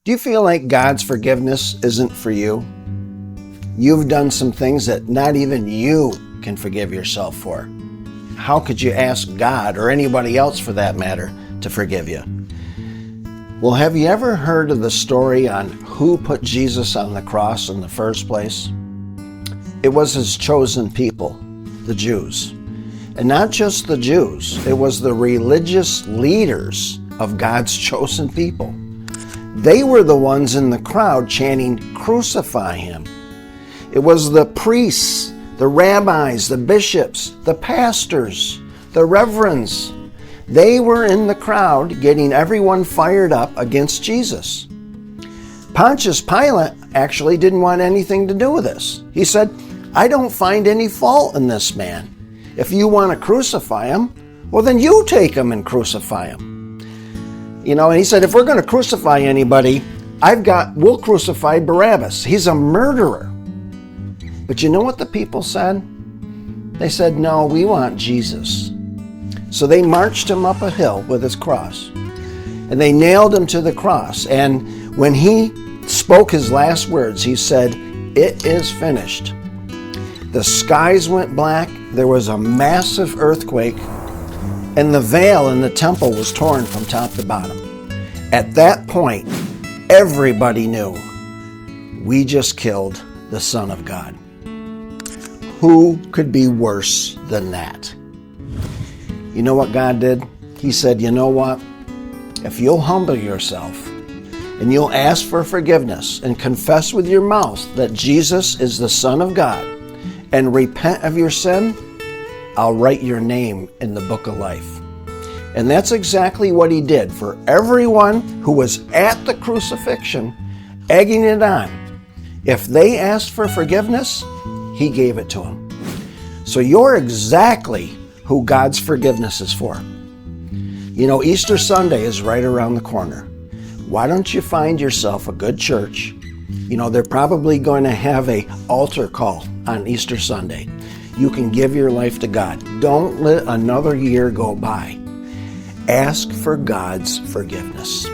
Do you feel like God's forgiveness isn't for you? You've done some things that not even you can forgive yourself for. How could you ask God, or anybody else for that matter, to forgive you? Well, have you ever heard of the story on who put Jesus on the cross in the first place? It was his chosen people, the Jews. And not just the Jews, it was the religious leaders of God's chosen people. They were the ones in the crowd chanting, "Crucify him." It was the priests, the rabbis, the bishops, the pastors, the reverends. They were in the crowd getting everyone fired up against Jesus. Pontius Pilate actually didn't want anything to do with this. He said, "I don't find any fault in this man. If you want to crucify him, well, then you take him and crucify him." And he said, if we're going to crucify anybody, we'll crucify Barabbas. He's a murderer. But you know what the people said? They said, no, we want Jesus. So they marched him up a hill with his cross, and they nailed him to the cross. And when he spoke his last words, he said, "It is finished." The skies went black, there was a massive earthquake, and the veil in the temple was torn from top to bottom. At that point, everybody knew we just killed the Son of God. Who could be worse than that? You know what God did? He said, you know what? If you'll humble yourself and you'll ask for forgiveness and confess with your mouth that Jesus is the Son of God and repent of your sin, I'll write your name in the book of life. And that's exactly what he did for everyone who was at the crucifixion, egging it on. If they asked for forgiveness, he gave it to them. So you're exactly who God's forgiveness is for. Easter Sunday is right around the corner. Why don't you find yourself a good church? They're probably going to have an altar call on Easter Sunday. You can give your life to God. Don't let another year go by. Ask for God's forgiveness.